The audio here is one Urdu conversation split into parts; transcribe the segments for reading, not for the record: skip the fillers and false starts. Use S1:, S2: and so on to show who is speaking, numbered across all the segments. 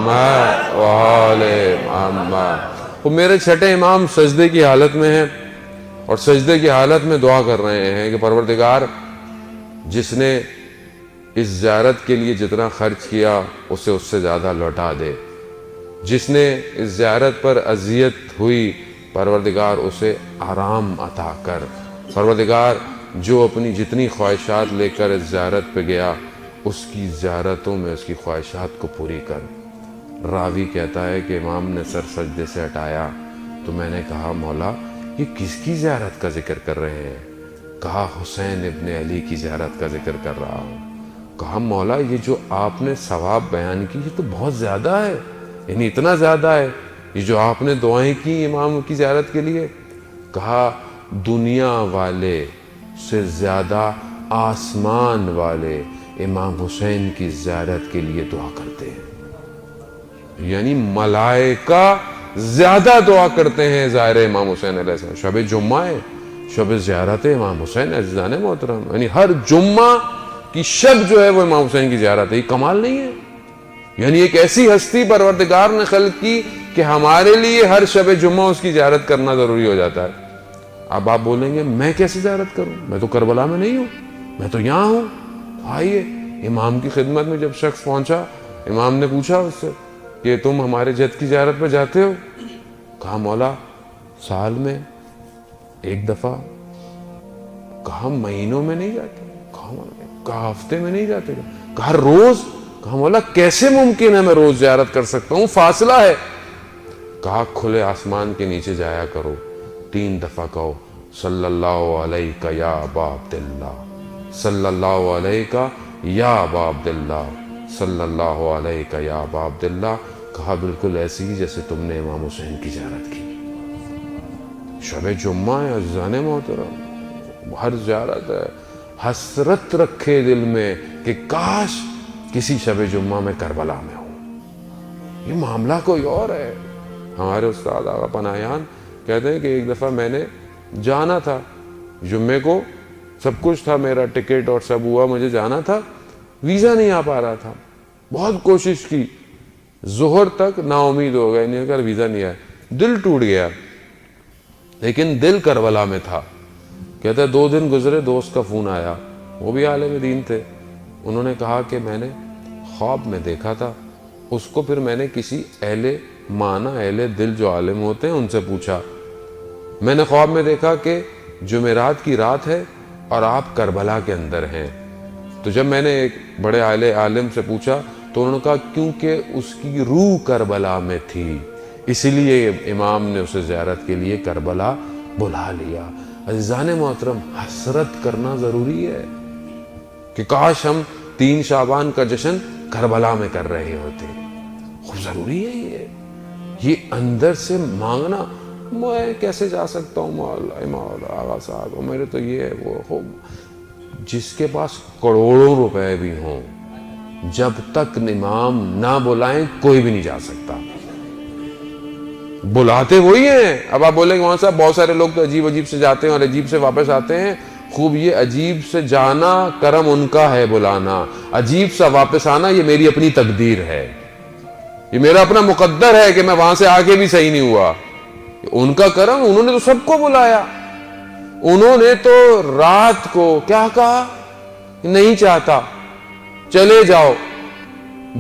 S1: محمد وآل محمد۔ وہ میرے چھٹے امام سجدے کی حالت میں ہیں اور سجدے کی حالت میں دعا کر رہے ہیں کہ پروردگار جس نے اس زیارت کے لیے جتنا خرچ کیا اسے اس سے زیادہ لوٹا دے، جس نے اس زیارت پر اذیت ہوئی پروردگار اسے آرام عطا کر، پروردگار جو اپنی جتنی خواہشات لے کر اس زیارت پہ گیا اس کی زیارتوں میں اس کی خواہشات کو پوری کر۔ راوی کہتا ہے کہ امام نے سر سجدے سے ہٹایا تو میں نے کہا مولا یہ کس کی زیارت کا ذکر کر رہے ہیں؟ کہا حسین ابن علی کی زیارت کا ذکر کر رہا ہوں۔ کہا مولا یہ جو آپ نے ثواب بیان کی یہ تو بہت زیادہ ہے، یعنی اتنا زیادہ ہے یہ جو آپ نے دعائیں کی امام کی زیارت کے لیے؟ کہا دنیا والے سے زیادہ آسمان والے امام حسین کی زیارت کے لیے دعا کرتے ہیں، یعنی ملائکہ زیادہ دعا کرتے ہیں زائر امام حسین علیہ السلام۔ شب جمعہ ہے، شب زیارت امام حسین عزیزان محترم، یعنی ہر جمعہ کی شب جو ہے وہ امام حسین کی زیارت ہے۔ یہ کمال نہیں ہے؟ یعنی ایک ایسی ہستی پروردگار نے خلق کی کہ ہمارے لیے ہر شب جمعہ اس کی زیارت کرنا ضروری ہو جاتا ہے۔ اب آپ بولیں گے میں کیسے زیارت کروں، میں تو کربلا میں نہیں ہوں، میں تو یہاں ہوں۔ آئیے امام کی خدمت میں جب شخص پہنچا، امام نے پوچھا اس سے کہ تم ہمارے جد کی زیارت پہ جاتے ہو؟ کہا مولا سال میں ایک دفعہ۔ کہا مہینوں میں نہیں جاتے؟ کہا ہفتے میں نہیں جاتے؟ کہا روز؟ کہا مولا کیسے ممکن ہے میں روز زیارت کر سکتا ہوں، فاصلہ ہے۔ کہا کھلے آسمان کے نیچے جایا کرو، 3 دفعہ کہو صلی اللہ علیہ یا ابا عبداللہ، صلی اللہ علیہ یا ابا عبداللہ، صلی اللہ علیہ یا ابا عبداللہ۔ کہا بالکل ایسی ہی جیسے تم نے امام حسین کی زیارت کی۔ شب جمعہ ہے عزیزان محترم، ہر زیارت ہے، حسرت رکھے دل میں کہ کاش کسی شب جمعہ میں کربلا میں ہوں۔ یہ معاملہ کوئی اور ہے۔ ہمارے استاد آقا پناہیان کہتے ہیں کہ ایک دفعہ میں نے جانا تھا جمعے کو، سب کچھ تھا، میرا ٹکٹ اور سب ہوا، مجھے جانا تھا، ویزا نہیں آ پا رہا تھا، بہت کوشش کی، ظہر تک نا امید ہو گئے، نہیں کر ویزا نہیں آیا، دل ٹوٹ گیا، لیکن دل کربلا میں تھا۔ کہتا ہے 2 دن گزرے، دوست کا فون آیا، وہ بھی عالم دین تھے، انہوں نے کہا کہ میں نے خواب میں دیکھا تھا۔ اس کو پھر میں نے کسی اہل معنی اہل دل جو عالم ہوتے ہیں ان سے پوچھا، میں نے خواب میں دیکھا کہ جمعرات کی رات ہے اور آپ کربلا کے اندر ہیں۔ تو جب میں نے ایک بڑے عالم سے پوچھا تو انہوں نے کہا کیونکہ اس کی روح کربلا میں تھی، اسی لیے امام نے اسے زیارت کے لیے کربلا بلا لیا۔ عزیزان محترم حسرت کرنا ضروری ہے کہ کاش ہم 3 شعبان کا جشن کربلا میں کر رہے ہوتے، خوب ضروری ہے یہ اندر سے مانگنا۔ میں کیسے جا سکتا ہوں مولا آغا صاحب، میرے تو یہ ہے وہ خوب۔ جس کے پاس کروڑوں روپے بھی ہوں، جب تک امام نہ بلائیں کوئی بھی نہیں جا سکتا۔ بلاتے وہی ہیں۔ اب آپ بولیں گے وہاں صاحب بہت سارے لوگ تو عجیب عجیب سے جاتے ہیں اور عجیب سے واپس آتے ہیں۔ خوب یہ عجیب سے جانا کرم ان کا ہے، بلانا، عجیب سا واپس آنا یہ میری اپنی تقدیر ہے، یہ میرا اپنا مقدر ہے کہ میں وہاں سے آگے بھی صحیح نہیں ہوا۔ ان کا کرم، انہوں نے تو سب کو بلایا، انہوں نے تو رات کو کیا کہا، نہیں چاہتا چلے جاؤ،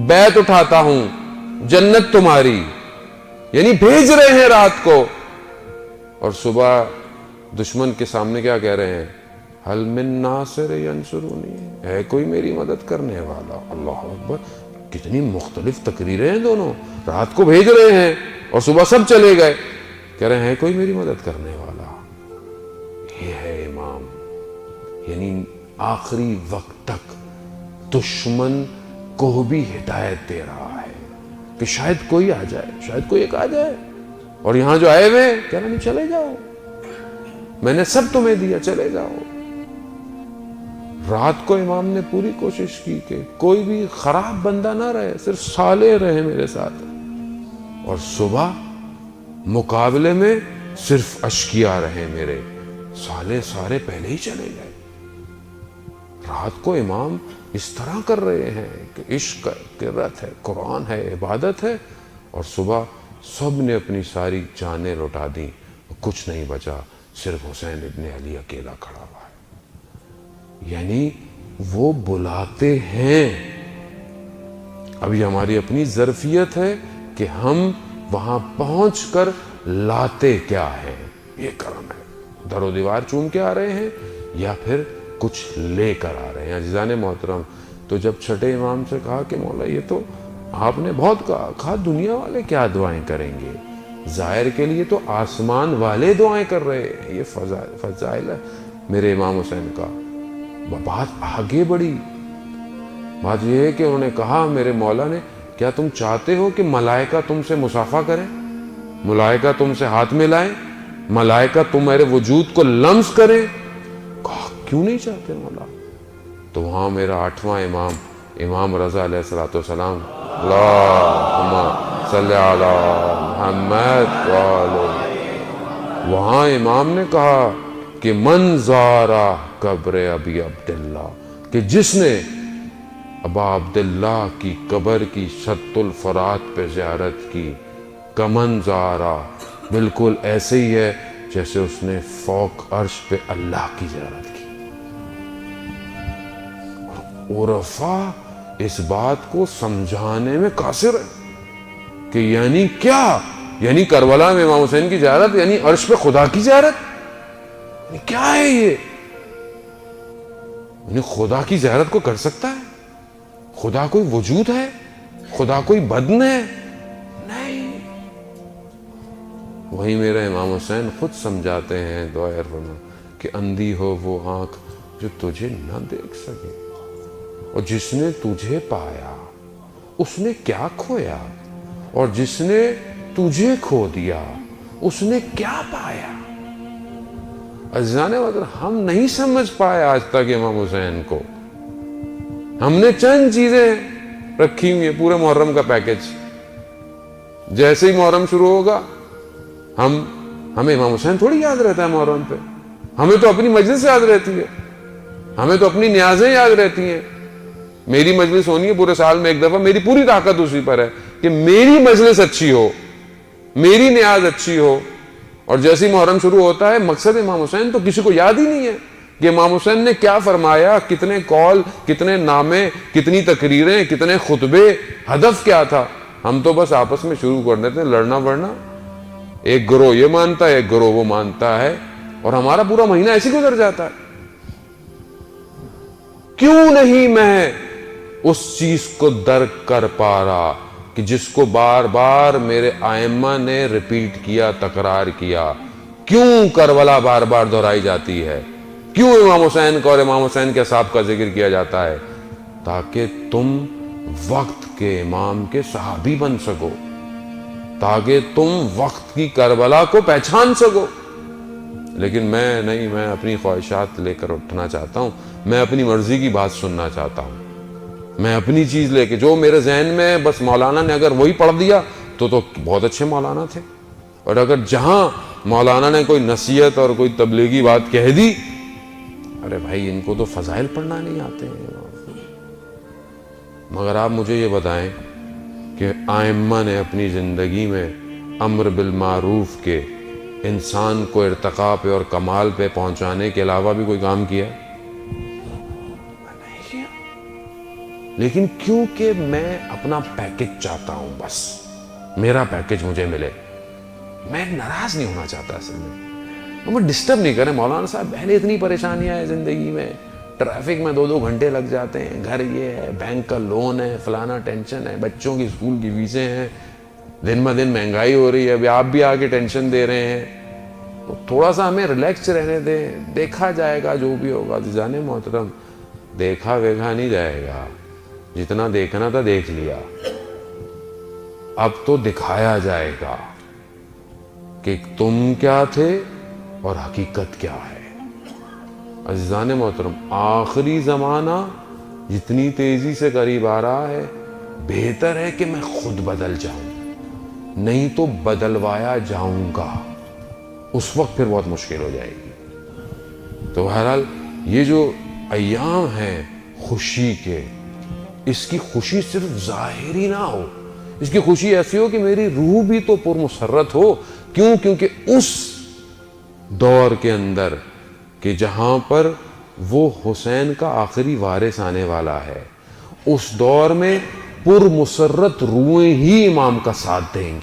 S1: بیعت اٹھاتا ہوں، جنت تمہاری، یعنی بھیج رہے ہیں رات کو، اور صبح دشمن کے سامنے کیا کہہ رہے ہیں، حل من ناصر ینصرونی، ہے کوئی میری مدد کرنے والا۔ اللہ اکبر، کتنی مختلف تقریریں ہیں دونوں، رات کو بھیج رہے ہیں اور صبح سب چلے گئے، کہہ رہے ہیں کوئی میری مدد کرنے والا۔ یہ ہے امام، یعنی آخری وقت تک دشمن کو بھی ہدایت دے رہا ہے کہ شاید کوئی آ جائے، شاید کوئی ایک آ جائے، اور یہاں جو آئے ہوئے کہہ رہے ہیں چلے جاؤ، میں نے سب تمہیں دیا، چلے جاؤ۔ رات کو امام نے پوری کوشش کی کہ کوئی بھی خراب بندہ نہ رہے، صرف صالح رہے میرے ساتھ، اور صبح مقابلے میں صرف اشقیاء رہے میرے، صالح سارے پہلے ہی چلے گئے۔ رات کو امام اس طرح کر رہے ہیں کہ عشق قرت ہے، قرآن ہے، عبادت ہے، اور صبح سب نے اپنی ساری جانیں لوٹا دیں، کچھ نہیں بچا، صرف حسین ابن علی اکیلا کھڑا ہوا ہے۔ یعنی وہ بلاتے ہیں۔ اب یہ ہماری اپنی ظرفیت ہے کہ ہم وہاں پہنچ کر لاتے کیا ہے، یہ کرم ہے۔ در و دیوار چوم کے آ رہے ہیں یا پھر کچھ لے کر آ رہے ہیں۔ عزیزان محترم، تو جب چھٹے امام سے کہا کہ مولا یہ تو آپ نے بہت کہا دنیا والے کیا دعائیں کریں گے، ظاہر کے لیے تو آسمان والے دعائیں کر رہے ہیں، یہ فضائل ہے میرے امام حسین کا۔ بات آگے بڑھی، بات یہ ہے کہ انہوں نے کہا میرے مولا نے، کیا تم چاہتے ہو کہ ملائکہ تم سے مصافحہ کریں، ملائکہ تم سے ہاتھ ملائیں، ملائکہ تمہارے وجود کو لمس کریں؟ کہا کیوں نہیں چاہتے مولا؟ تو وہاں میرا 8واں امام، امام رضا علیہ الصلوۃ والسلام، اللہم صلی علی محمد وہاں امام نے کہا کہ من زارا قبر ابی عبداللہ، کہ جس نے ابا عبداللہ کی قبر کی شط الفرات پہ زیارت کی، کمن زارا، بالکل ایسے ہی ہے جیسے اس نے فوق عرش پہ اللہ کی زیارت کی۔ عرفا اس بات کو سمجھانے میں قاصر ہے کہ یعنی کیا، یعنی کربلا میں امام حسین کی زیارت یعنی عرش پہ خدا کی زیارت، یعنی کیا ہے یہ؟ یعنی خدا کی زیارت کو کر سکتا ہے؟ خدا کوئی وجود ہے؟ خدا کوئی بدن ہے؟ نہیں۔ وہی میرا امام حسین خود سمجھاتے ہیں دعا فرما کہ اندھی ہو وہ آنکھ جو تجھے نہ دیکھ سکے، اور جس نے تجھے پایا اس نے کیا کھویا، اور جس نے تجھے کھو دیا اس نے کیا پایا۔ عزیزان ہم نہیں سمجھ پائے آج تک امام حسین کو۔ ہم نے چند چیزیں رکھی ہوئی ہیں، پورے محرم کا پیکج۔ جیسے ہی محرم شروع ہوگا ہمیں امام حسین تھوڑی یاد رہتا ہے محرم پہ، ہمیں تو اپنی مجلس یاد رہتی ہے، ہمیں تو اپنی نیازیں یاد رہتی ہیں۔ میری مجلس ہونی ہے پورے سال میں ایک دفعہ، میری پوری طاقت اسی پر ہے کہ میری مجلس اچھی ہو، میری نیاز اچھی ہو۔ اور جیسے ہی محرم شروع ہوتا ہے مقصد امام حسین تو کسی کو یاد ہی نہیں ہے کہ امام حسین نے کیا فرمایا، کتنے قول، کتنے نامے، کتنی تقریریں، کتنے خطبے، ہدف کیا تھا۔ ہم تو بس آپس میں شروع کر دیتے ہیں لڑنا بڑنا، ایک گروہ یہ مانتا ہے، ایک گروہ وہ مانتا ہے، اور ہمارا پورا مہینہ ایسے گزر جاتا ہے۔ کیوں نہیں میں اس چیز کو درک کر پا رہا کہ جس کو بار بار میرے ائمہ نے ریپیٹ کیا، تکرار کیا؟ کیوں کربلا بار بار دہرائی جاتی ہے؟ کیوں امام حسین کا اور امام حسین کے اصحاب کا ذکر کیا جاتا ہے؟ تاکہ تم وقت کے امام کے صحابی بن سکو، تاکہ تم وقت کی کربلا کو پہچان سکو۔ لیکن میں نہیں، میں اپنی خواہشات لے کر اٹھنا چاہتا ہوں، میں اپنی مرضی کی بات سننا چاہتا ہوں، میں اپنی چیز لے کے جو میرے ذہن میں، بس مولانا نے اگر وہی پڑھ دیا تو بہت اچھے مولانا تھے، اور اگر جہاں مولانا نے کوئی نصیحت اور کوئی تبلیغی بات کہہ دی، ارے بھائی ان کو تو فضائل پڑھنا نہیں آتے ہیں۔ مگر آپ مجھے یہ بتائیں کہ ائمہ نے اپنی زندگی میں امر بالمعروف کے، انسان کو ارتقاء پہ اور کمال پہ پہنچانے کے علاوہ بھی کوئی کام کیا؟ نہیں کیا۔ لیکن کیونکہ میں اپنا پیکج چاہتا ہوں، بس میرا پیکج مجھے ملے، میں ناراض نہیں ہونا چاہتا اصل میں، مجھے ڈسٹرب نہیں کریں مولانا صاحب، پہلے اتنی پریشانیاں ہیں زندگی میں، ٹریفک میں 2 گھنٹے لگ جاتے ہیں، گھر یہ ہے، بینک کا لون ہے، فلانا ٹینشن ہے، بچوں کی اسکول کی فیسیں ہیں، دن بہ دن مہنگائی ہو رہی ہے، ابھی آپ بھی آگے ٹینشن دے رہے ہیں، تو تھوڑا سا ہمیں ریلیکس رہنے دیں، دیکھا جائے گا جو بھی ہوگا۔ عزیزان محترم، دیکھا ویکھا نہیں جائے گا، جتنا دیکھنا تھا دیکھ لیا، اب تو دکھایا جائے گا کہ تم کیا تھے اور حقیقت کیا ہے۔ عزیزان محترم، آخری زمانہ جتنی تیزی سے قریب آ رہا ہے، بہتر ہے کہ میں خود بدل جاؤں، نہیں تو بدلوایا جاؤں گا، اس وقت پھر بہت مشکل ہو جائے گی۔ تو بہرحال یہ جو ایام ہیں خوشی کے، اس کی خوشی صرف ظاہری نہ ہو، اس کی خوشی ایسی ہو کہ میری روح بھی تو پرمسرت ہو. کیوں؟ کیونکہ اس دور کے اندر کہ جہاں پر وہ حسین کا آخری وارث آنے والا ہے، اس دور میں پرمسرت روحیں ہی امام کا ساتھ دیں گی.